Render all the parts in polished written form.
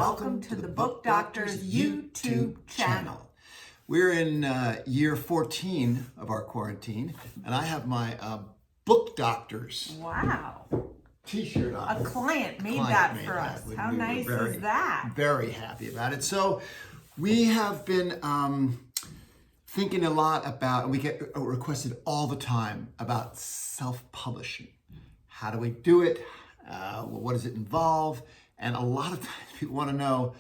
welcome to the Book Doctor's YouTube channel. We're in year 14 of our quarantine, and I have my Book Doctor's Wow. t-shirt on. A client made that for us. How nice is that? Very happy about it. So we have been thinking a lot about, and we get requested all the time about self-publishing. How do we do it? What does it involve? And a lot of times people want to know,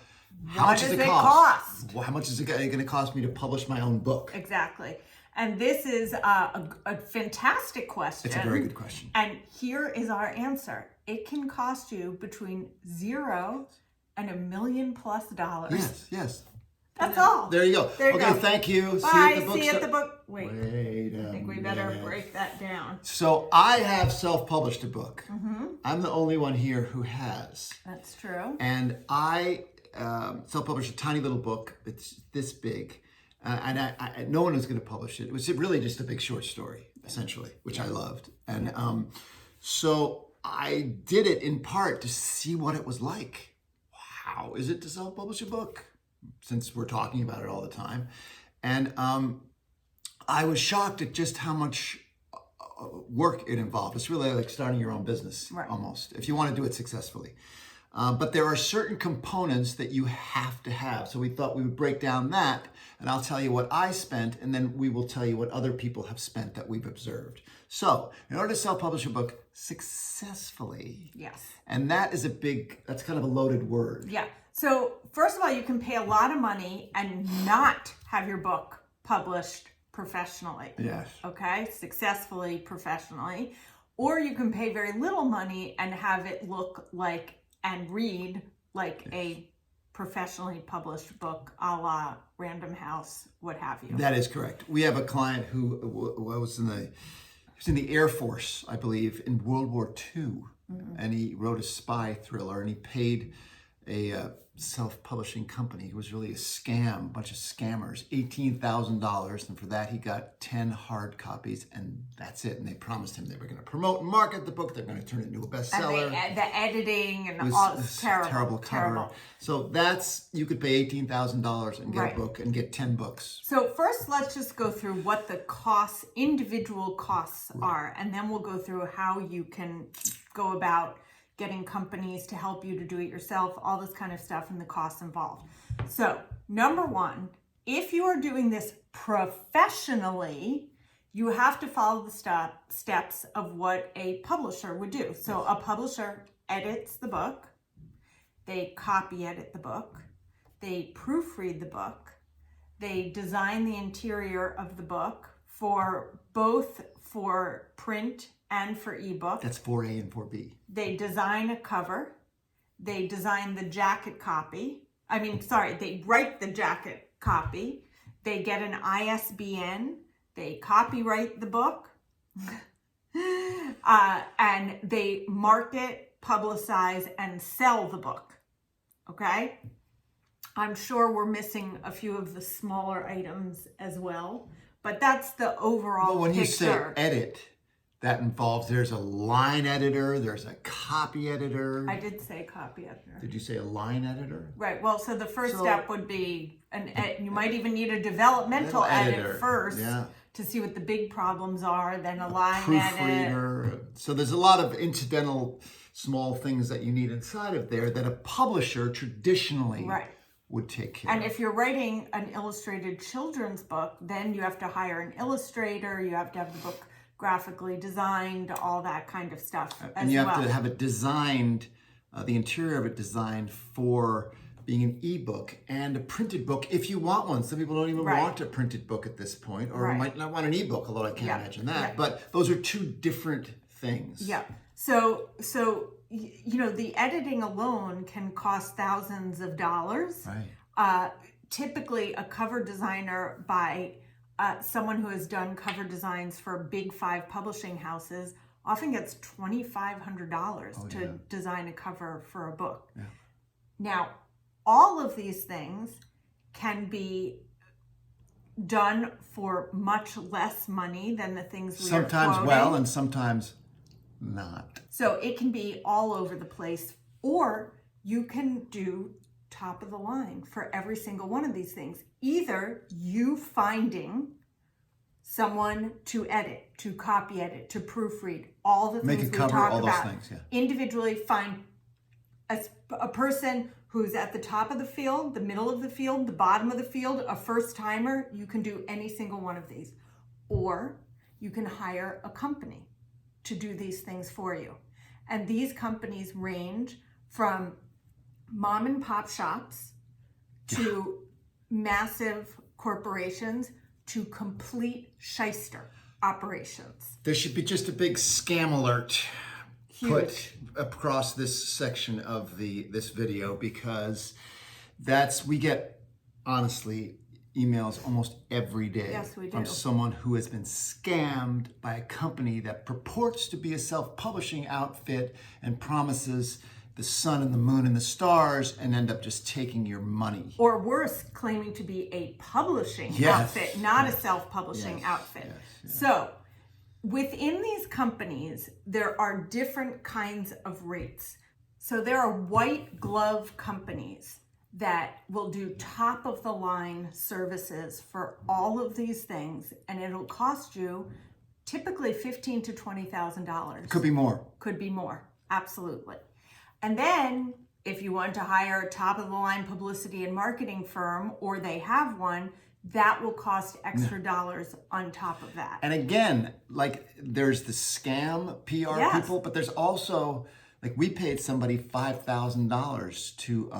how much does it cost? How much is it going to cost me to publish my own book? Exactly. And this is a fantastic question. It's a very good question. And here is our answer. It can cost you between $0 and $1 million+. Yes. That's all. There you go. There you go. Thank you. Bye. See you at the book. Wait I think we better break that down. So I have self-published a book. I'm the only one here who has. That's true. And I self-published a tiny little book. It's this big. And I no one was going to publish it. It was really just a big short story, essentially, which I loved. And so I did it in part to see what it was like. How is it to self-publish a book? Since we're talking about it all the time. And I was shocked at just how much work it involved. It's really like starting your own business, almost, if you want to do it successfully. But there are certain components that you have to have. So we thought we would break down that, and I'll tell you what I spent, and then we will tell you what other people have spent that we've observed. So in order to self-publish a book successfully, and that is that's kind of a loaded word. Yeah. So first of all, you can pay a lot of money and not have your book published professionally. Yes. Okay, successfully, professionally. Or you can pay very little money and have it look like and read like a professionally published book, a la Random House, what have you. That is correct. We have a client who was in the Air Force, I believe, in World War II, and he wrote a spy thriller, and he paid a self-publishing company. It was really a scam, a bunch of scammers, $18,000, and for that he got 10 hard copies, and that's it. And they promised him they were going to promote and market the book. They're going to turn it into a bestseller. And the editing and all terrible cover. So you could pay $18,000 and get a book and get 10 books. So first, let's just go through what the individual costs are, and then we'll go through how you can go about getting companies to help you to do it yourself, all this kind of stuff, and the costs involved. So, number one, if you are doing this professionally, you have to follow the steps of what a publisher would do. So a publisher edits the book, they copy edit the book, they proofread the book, they design the interior of the book for print and for ebook. That's 4A and 4B. They design a cover. They design the jacket copy. They write the jacket copy. They get an ISBN. They copyright the book. And they market, publicize, and sell the book. Okay? I'm sure we're missing a few of the smaller items as well, but that's the overall picture. But when you say edit, that involves, there's a line editor, there's a copy editor. I did say copy editor. Did you say a line editor? Right. Well, so the first step would be, you might even need a developmental edit first to see what the big problems are, then a line Proofreader. edit. So there's a lot of incidental small things that you need inside of there that a publisher traditionally would take care of. And if you're writing an illustrated children's book, then you have to hire an illustrator, you have to have the book graphically designed, all that kind of stuff. And you have to have it designed, the interior of it designed for being an ebook and a printed book if you want one. Some people don't even want a printed book at this point, or might not want an ebook, although I can't imagine that. But those are two different things. Yeah. So the editing alone can cost thousands of dollars. Right. Typically, a cover designer by someone who has done cover designs for big 5 publishing houses often gets $2,500 to design a cover for a book. Yeah. Now, all of these things can be done for much less money than the things we are quoting. Sometimes well and sometimes not. So it can be all over the place, or you can do top of the line for every single one of these things. Either you finding someone to edit, to copy edit, to proofread, all the things we talk about. Things, yeah. Individually find a person who's at the top of the field, the middle of the field, the bottom of the field, a first timer. You can do any single one of these. Or you can hire a company to do these things for you. And these companies range from mom and pop shops to massive corporations to complete shyster operations. There should be just a big scam alert put across this section of this video, because we get, honestly, emails almost every day. Yes, we do. From someone who has been scammed by a company that purports to be a self-publishing outfit and promises the sun and the moon and the stars, and end up just taking your money. Or worse, claiming to be a publishing outfit, not a self-publishing outfit. So within these companies, there are different kinds of rates. So there are white glove companies that will do top of the line services for all of these things, and it'll cost you typically $15,000 to $20,000. Could be more. Could be more, absolutely. And then if you want to hire a top of the line publicity and marketing firm, or they have one, that will cost extra dollars on top of that. And again, like, there's the scam PR people, but there's also, like, we paid somebody $5,000 to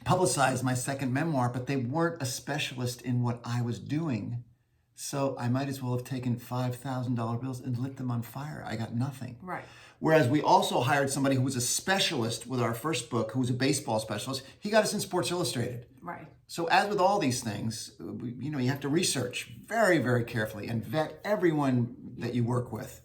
publicize my second memoir, but they weren't a specialist in what I was doing. So I might as well have taken $5,000 bills and lit them on fire. I got nothing. Right. Whereas we also hired somebody who was a specialist with our first book, who was a baseball specialist. He got us in Sports Illustrated. Right. So as with all these things, you have to research very, very carefully and vet everyone that you work with.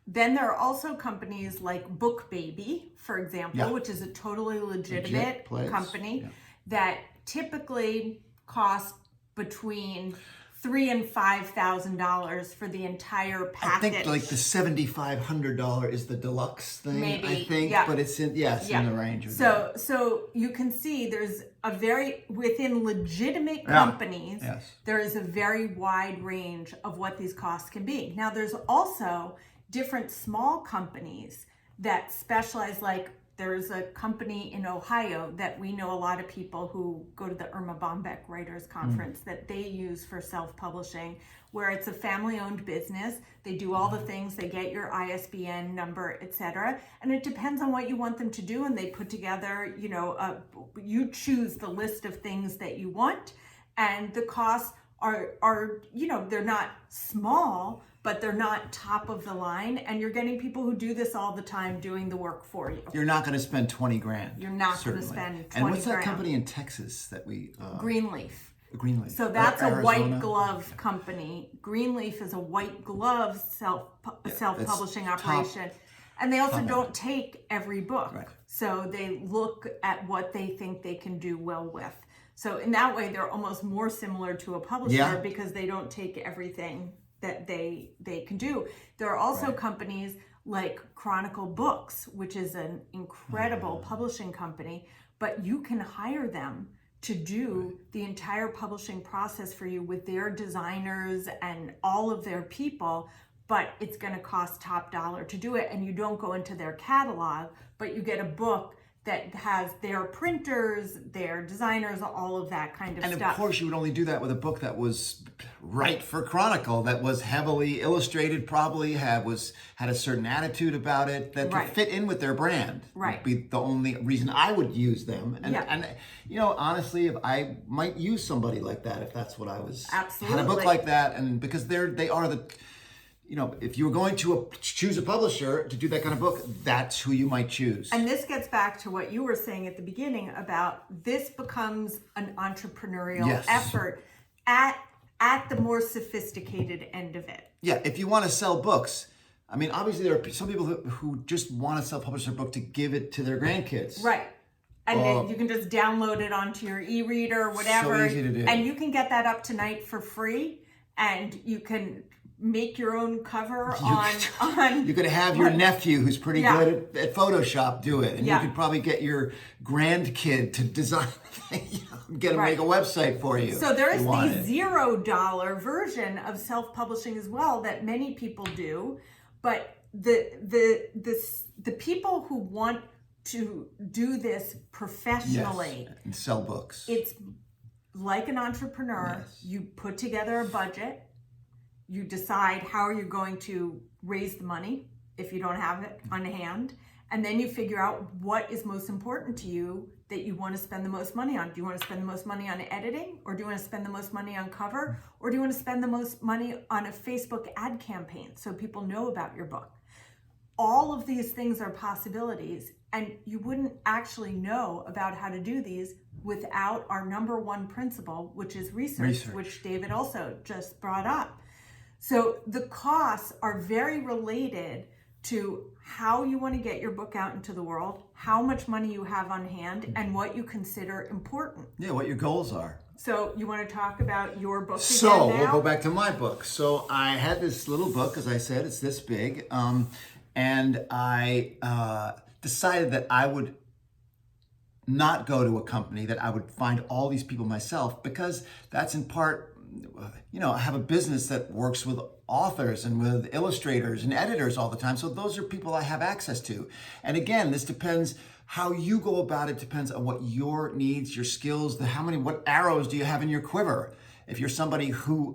Then there are also companies like Book Baby, for example, which is a totally legitimate company that typically cost between $3,000 and $5,000 for the entire package. I think like the $7,500 is the deluxe thing. Maybe, I think, but it's in in the range of that. So you can see there's within legitimate companies, there is a very wide range of what these costs can be. Now there's also different small companies that specialize, like there's a company in Ohio that we know a lot of people who go to the Irma Bombeck Writers Conference that they use for self-publishing, where it's a family-owned business. They do all the things, they get your ISBN number, etc. And it depends on what you want them to do, and they put together, you choose the list of things that you want, and the costs are they're not small, but they're not top of the line, and you're getting people who do this all the time doing the work for you. You're not going to spend $20,000. You're not going to spend $20,000. And what's that company in Texas that we? Greenleaf. Greenleaf. So that's a white glove company. Greenleaf is a white glove self-publishing operation. And they also don't take every book. Right. So they look at what they think they can do well with. So in that way, they're almost more similar to a publisher because they don't take everything that they can do. There are also companies like Chronicle Books, which is an incredible publishing company, but you can hire them to do the entire publishing process for you with their designers and all of their people, but it's going to cost top dollar to do it, and you don't go into their catalog, but you get a book that has their printers, their designers, all of that kind of stuff. And of course, you would only do that with a book that was right for Chronicle, that was heavily illustrated, probably had a certain attitude about it that could fit in with their brand. Right. Would be the only reason I would use them. And honestly, if I might use somebody like that, if that's what I was. Absolutely. Had a book like that, and because they are the. If you were going to choose a publisher to do that kind of book, that's who you might choose. And this gets back to what you were saying at the beginning about this becomes an entrepreneurial effort at the more sophisticated end of it. Yeah, if you want to sell books, I mean, obviously there are some people who just want to self-publish their book to give it to their grandkids. Right. And then you can just download it onto your e-reader or whatever. So easy to do. And you can get that up tonight for free, and you can make your own cover on. You could have your nephew who's pretty good at Photoshop do it, and you could probably get your grandkid to design, get him make a website for you. So there is the $0 version of self-publishing as well that many people do, but the people who want to do this professionally and sell books, it's like an entrepreneur. You put together a budget. You decide how you're going to raise the money if you don't have it on hand. And then you figure out what is most important to you that you want to spend the most money on. Do you want to spend the most money on editing? Or do you want to spend the most money on cover? Or do you want to spend the most money on a Facebook ad campaign so people know about your book? All of these things are possibilities. And you wouldn't actually know about how to do these without our number one principle, which is research. Which David also just brought up. So the costs are very related to how you want to get your book out into the world, how much money you have on hand, and what you consider important. Yeah, what your goals are. So you want to talk about your book again So now? we'll go back to my book. So I had this little book, as I said, it's this big, and I decided that I would not go to a company, that I would find all these people myself, because that's in part, I have a business that works with authors and with illustrators and editors all the time. So those are people I have access to. And again, this depends how you go about it, depends on what your needs, your skills, what arrows do you have in your quiver. If you're somebody who,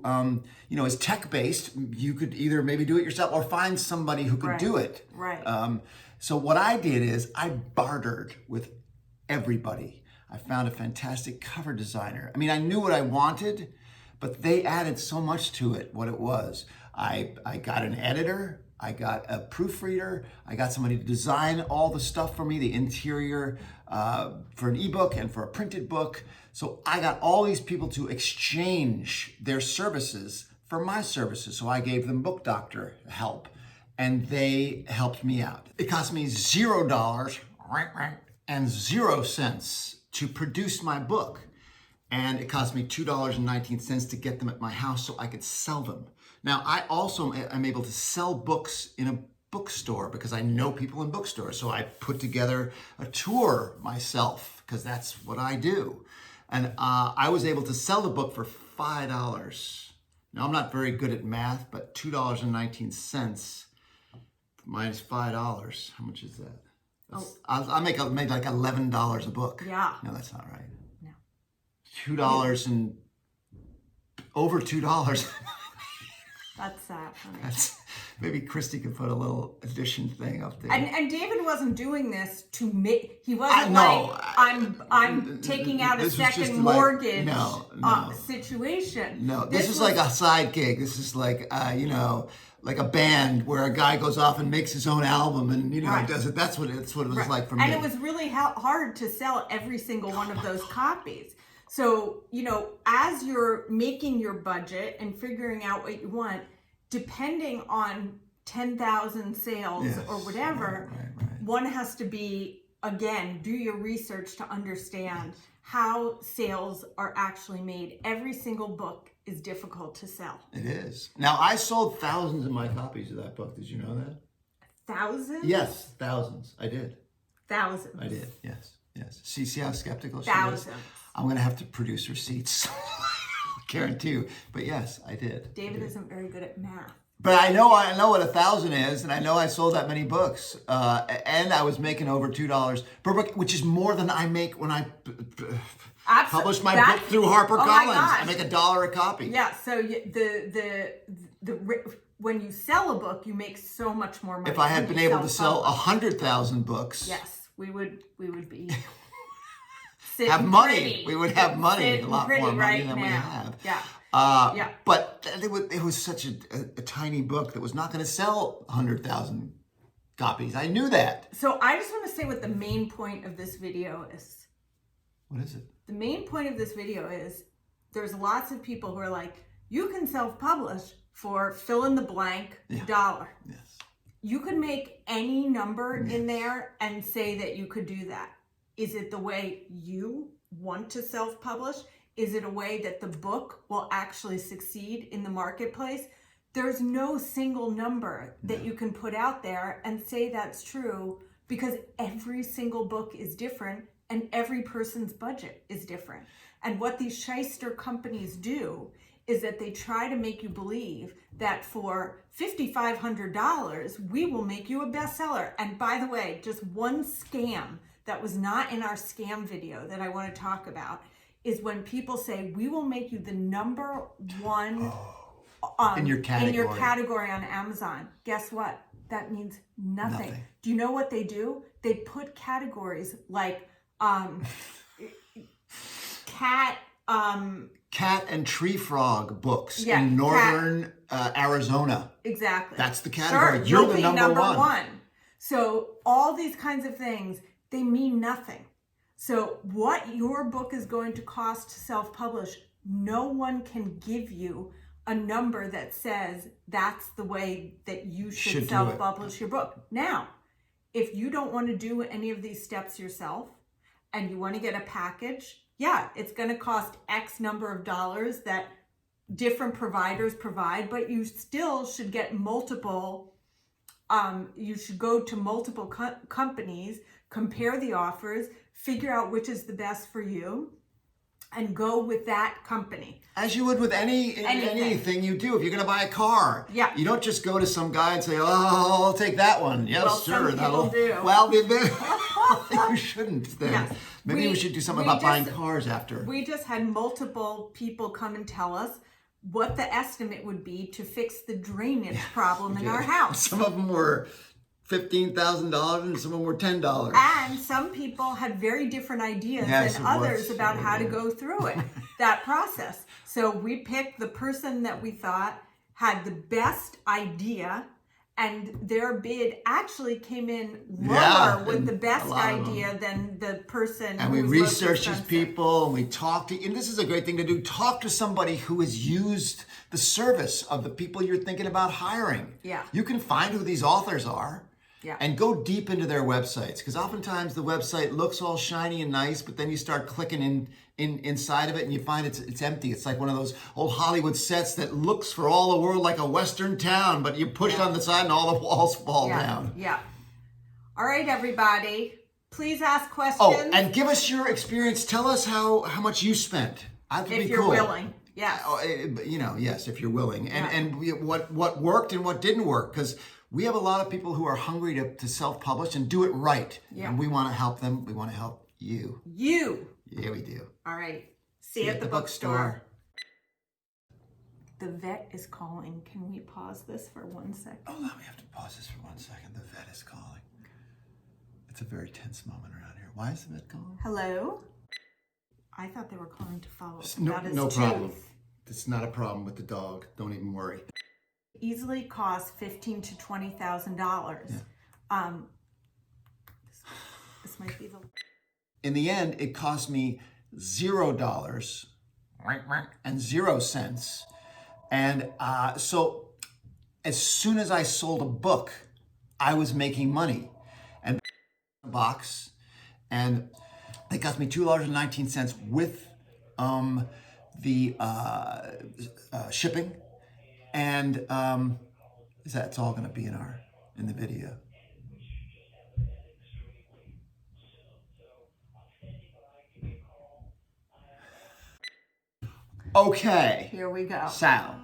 is tech-based, you could either maybe do it yourself or find somebody who could do it. Right. So what I did is I bartered with everybody. I found a fantastic cover designer. I mean, I knew what I wanted, but they added so much to it, what it was. I got an editor, I got a proofreader, I got somebody to design all the stuff for me, the interior for an ebook and for a printed book. So I got all these people to exchange their services for my services. So I gave them Book Doctor help, and they helped me out. It cost me $0 and 0 cents to produce my book. And it cost me $2.19 to get them at my house so I could sell them. Now, I also am able to sell books in a bookstore because I know people in bookstores. So I put together a tour myself because that's what I do. And I was able to sell the book for $5. Now, I'm not very good at math, but $2.19 minus $5, how much is that? I make like $11 a book. Yeah. No, that's not right. $2 and over $2. That's sad. Maybe Christy could put a little addition thing up there. And David wasn't doing this to make. He wasn't I'm taking out a second mortgage situation. No, this is like a side gig. This is like like a band where a guy goes off and makes his own album and does it. That's what it was like for me. And it was really hard to sell every single one of those copies. So, as you're making your budget and figuring out what you want, depending on 10,000 sales or whatever, one has to do your research to understand how sales are actually made. Every single book is difficult to sell. It is. Now, I sold thousands of my copies of that book. Did you know that? Thousands? Yes, thousands. I did. Thousands. I did, yes. See how skeptical she Thousands. is? I'm going to have to produce receipts. Guarantee you. But yes, I did. David isn't very good at math. But I know what 1,000 is, and I know I sold that many books. And I was making over $2 per book, which is more than I make when I publish my book through HarperCollins. I make $1 a copy. Yeah, so when you sell a book, you make so much more money. If I had been able to sell 100,000 books, yes, we would be have money. Pretty. We would have money, a lot more money than we have. Yeah. But it was such a tiny book that was not going to sell 100,000 copies. I knew that. So I just want to say what the main point of this video is. What is it? The main point of this video is there's lots of people who are like, you can self-publish for fill in the blank dollar. Yes. You could make any number in there and say that you could do that. Is it the way you want to self-publish? Is it a way that the book will actually succeed in the marketplace? there's no single number that you can put out there and say that's true, because every single book is different and every person's budget is different. And what these shyster companies do is that they try to make you believe that for $5,500, we will make you a bestseller. And by the way, just one scam that was not in our scam video that I want to talk about is when people say, we will make you the number one in your category on Amazon. Guess what? That means nothing. Do you know what they do? They put categories like cat and tree frog books in northern Arizona. Exactly. That's the category. Sure, You're the number one. So all these kinds of things, they mean nothing. So what your book is going to cost to self-publish, no one can give you a number that says that's the way that you should self-publish your book. Now, if you don't want to do any of these steps yourself and you want to get a package, it's going to cost X number of dollars that different providers provide, but you still should get multiple, you should go to multiple companies, compare the offers, figure out which is the best for you, and go with that company. As you would with anything you do. If you're going to buy a car, you don't just go to some guy and say, "Oh, I'll take that one." Yes, well, sure. Some people do. Well, you shouldn't then. Yes. Maybe we should do something about buying cars after. We just had multiple people come and tell us what the estimate would be to fix the drainage problem in our house. Some of them were $15,000 and some of them were $10. And some people had very different ideas than others about how to go through it, that process. So we picked the person that we thought had the best idea, and their bid actually came in lower with the best idea than the person and we researched these people, and we talked to, and this is a great thing to do, talk to somebody who has used the service of the people you're thinking about hiring. You can find who these authors are. And go deep into their websites, because oftentimes the website looks all shiny and nice, but then you start clicking inside of it and you find it's empty. It's like one of those old Hollywood sets that looks for all the world like a Western town, but you push on the side and all the walls fall down. All right, everybody, please ask questions. Oh, and give us your experience. Tell us how much you spent. If you're willing. Yes. Yes, if you're willing. And what worked and what didn't work, because we have a lot of people who are hungry to self-publish and do it right. And we want to help them. We want to help you. Yeah, we do. All right. See you at the bookstore. The vet is calling. Can we pause this for 1 second? Oh, no, we have to pause this for 1 second. The vet is calling. It's a very tense moment around here. Why is the vet calling? Hello? I thought they were calling to follow up about his tooth. Problem. It's not a problem with the dog. Don't even worry. Easily costs $15,000 to $20,000. This might be the. In the end, it cost me $0 and 0 cents, and so as soon as I sold a book, I was making money, and a box, and it cost me $2.19 with the shipping. And that's all going to be in the video. Okay. Here we go. Sal.